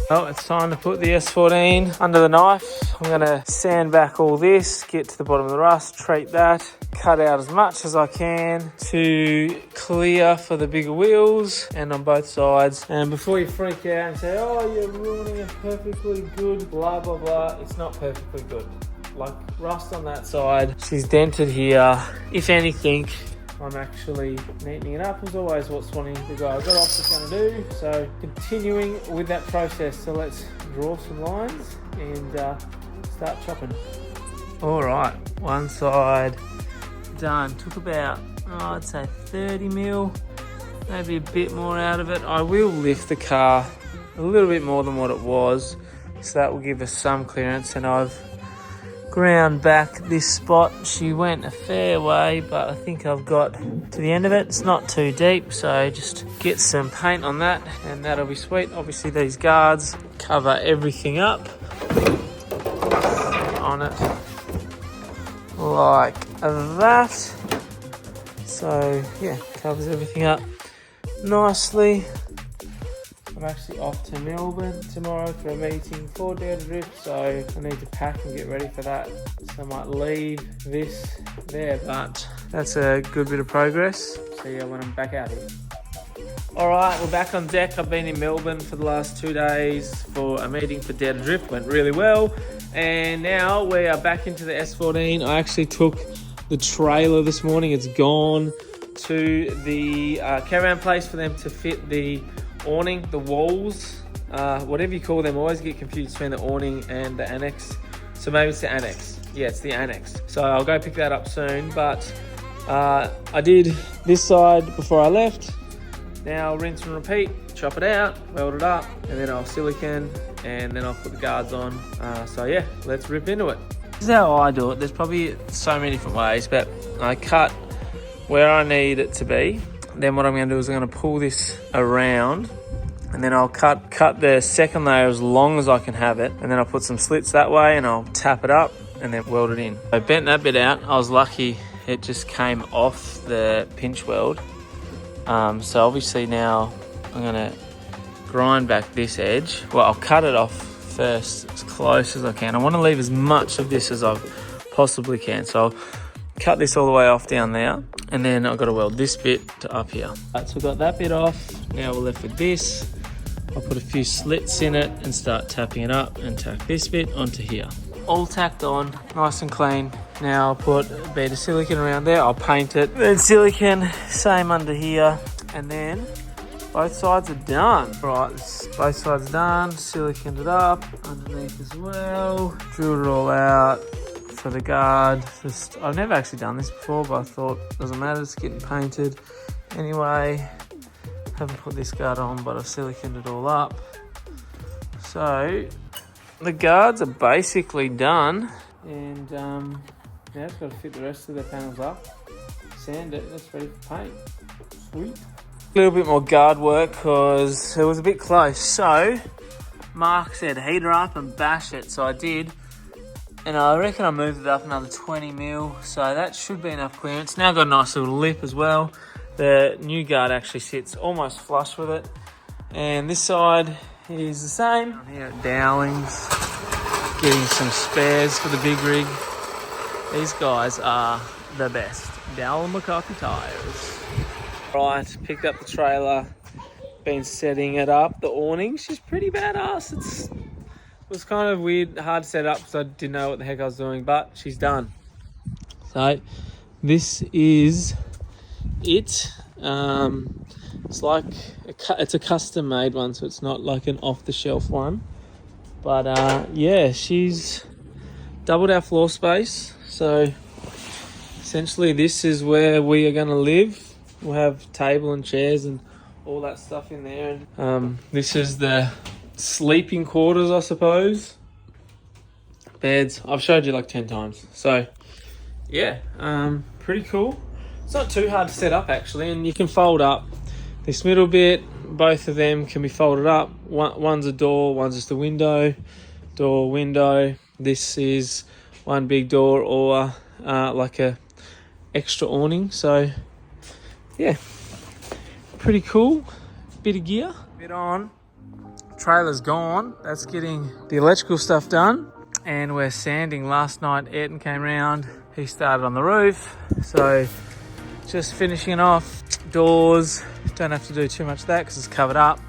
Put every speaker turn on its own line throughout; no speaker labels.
Well, it's time to put the S14 under the knife. I'm going to sand back all this, get to the bottom of the rust, treat that, cut out as much as I can to clear for the bigger wheels and on both sides. And before you freak out and say, oh, you're ruining a perfectly good blah, blah, blah, it's not perfectly good. Like rust on that side. She's dented here. If anything, I'm actually neatening it up as always. What's wanting the guy I got off is going to do. So continuing with that process. So let's draw some lines and start chopping. All right, one side done. Took about, I'd say 30 mil, maybe a bit more out of it. I will lift the car a little bit more than what it was. So that will give us some clearance, and I've ground back this spot. She went a fair way, but I think I've got to the end of it. It's not too deep, so just get some paint on that and that'll be sweet. Obviously these guards cover everything up on it like that. So yeah, covers everything up nicely. I'm actually off to Melbourne tomorrow for a meeting for Data Drift, so I need to pack and get ready for that. So I might leave this there, but that's a good bit of progress. See you when I'm back out here. Alright, we're back on deck. I've been in Melbourne for the last 2 days for a meeting for Data Drift. Went really well. And now we are back into the S14. I actually took the trailer this morning. It's gone to the caravan place for them to fit the awning, the walls, whatever you call them. I always get confused between the awning and the annex. So maybe it's the annex. Yeah, it's the annex. So I'll go pick that up soon. But I did this side before I left. Now rinse and repeat, chop it out, weld it up, and then I'll silicone, and then I'll put the guards on. So yeah, let's rip into it. This is how I do it. There's probably so many different ways, but I cut where I need it to be. Then what I'm going to do is I'm going to pull this around, and then I'll cut the second layer as long as I can have it, and then I'll put some slits that way and I'll tap it up and then weld it in. I bent that bit out. I was lucky it just came off the pinch weld. So obviously now I'm going to grind back this edge. Well, I'll cut it off first as close as I can. I want to leave as much of this as I possibly can. So I'll cut this all the way off down there, and then I've got to weld this bit to up here. Right, so we've got that bit off. Now we're left with this. I'll put a few slits in it and start tapping it up and tack this bit onto here. All tacked on, nice and clean. Now I'll put a bit of silicone around there. I'll paint it. Then silicone, same under here. And then both sides are done. Right, both sides done. Siliconed it up underneath as well. Drilled it all out for the guard. I've never actually done this before, but I thought it doesn't matter, it's getting painted anyway. Haven't put this guard on, but I've siliconed it all up. So the guards are basically done, and now it's got to fit the rest of the panels up, sand it, and it's ready for paint. Sweet. A little bit more guard work because it was a bit close. So Mark said heater up and bash it, so I did. And I reckon I moved it up another 20 mil, so that should be enough clearance. Now I've got a nice little lip as well. The new guard actually sits almost flush with it. And this side is the same. I'm here at Dowling's, getting some spares for the big rig. These guys are the best. Dowling McCarthy Tires. Right, picked up the trailer, been setting it up. The awning, she's pretty badass. It was kind of weird, hard to set up because I didn't know what the heck I was doing, but she's done. So this is it. It's like it's a custom made one, so it's not like an off the shelf one. But yeah, she's doubled our floor space. So essentially this is where we are going to live. We'll have table and chairs and all that stuff in there. This is the sleeping quarters, I suppose. Beds, I've showed you like 10 times. So yeah, pretty cool. It's not too hard to set up actually, and you can fold up this middle bit. Both of them can be folded up. One's a door, one's just a window. Door, window. This is one big door or like a extra awning. So yeah, pretty cool. Bit of gear, bit on. trailer's gone. That's getting the electrical stuff done. And we're sanding. Last night, Ayrton came round. He started on the roof. So just finishing it off. Doors, don't have to do too much of that because it's covered up.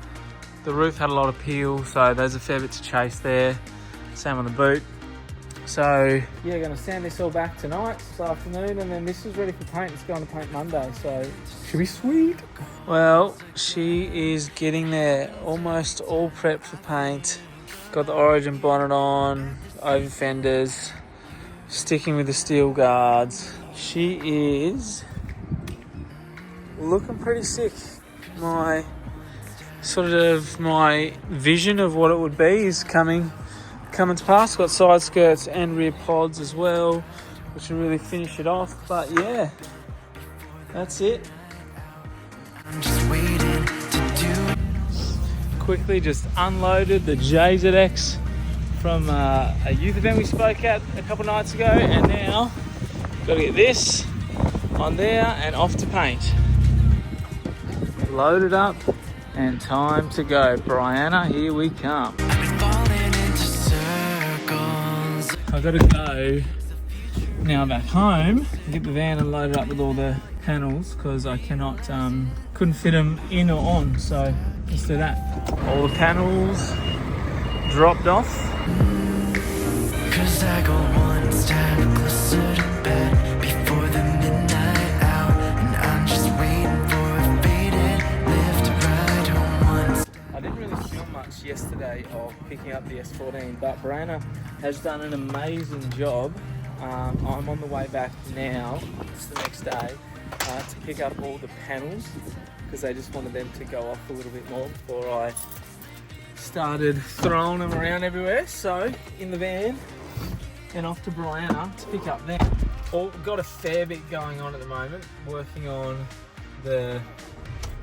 The roof had a lot of peel, so there's a fair bit to chase there. Same on the boot. So yeah, gonna sand this all back tonight, this afternoon, and then this is ready for paint. It's going to paint Monday, so should be sweet. Well, she is getting there, almost all prepped for paint. Got the Origin bonnet on, over fenders, sticking with the steel guards. She is looking pretty sick. My vision of what it would be is coming to pass. Got side skirts and rear pods as well, which will really finish it off. But yeah, that's it. I'm just waiting to do. Quickly just unloaded the JZX from a youth event we spoke at a couple nights ago, and now got to get this on there and off to paint. Loaded up and time to go. Brianna, here we come. I've got to go now back home and get the van and load it up with all the panels because I couldn't fit them in or on, so let's do that. All the panels dropped off. Cause I go one step closer to bed before the midnight out, and I'm just waiting for a faded lift ride home once. I didn't really film much yesterday of picking up the S14, but Brianna has done an amazing job. I'm on the way back now, it's the next day, to pick up all the panels because they just wanted them to go off a little bit more before I started throwing them around everywhere. So in the van and off to Brianna to pick up them. Got a fair bit going on at the moment, working on the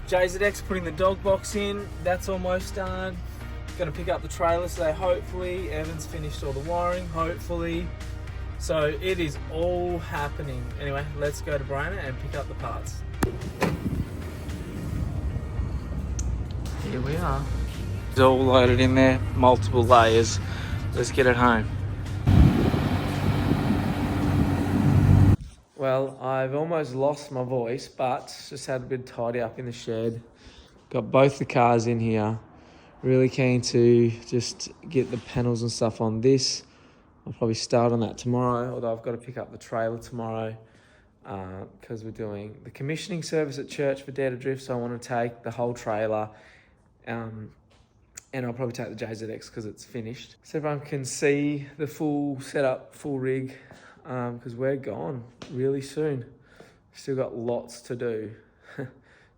JZX, putting the dog box in, that's almost done. Gonna pick up the trailer today, hopefully. Evan's finished all the wiring, hopefully. So it is all happening. Anyway, let's go to Brianna and pick up the parts. Here we are. It's all loaded in there, multiple layers. Let's get it home. Well, I've almost lost my voice, but just had a bit tidy up in the shed. Got both the cars in here. Really keen to just get the panels and stuff on this. I'll probably start on that tomorrow, although I've got to pick up the trailer tomorrow because we're doing the commissioning service at church for Dare to Drift, so I want to take the whole trailer and I'll probably take the JZX because it's finished. So everyone can see the full setup, full rig, because we're gone really soon. Still got lots to do.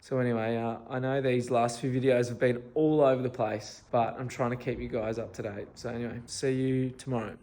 So anyway, I know these last few videos have been all over the place, but I'm trying to keep you guys up to date. So anyway, see you tomorrow.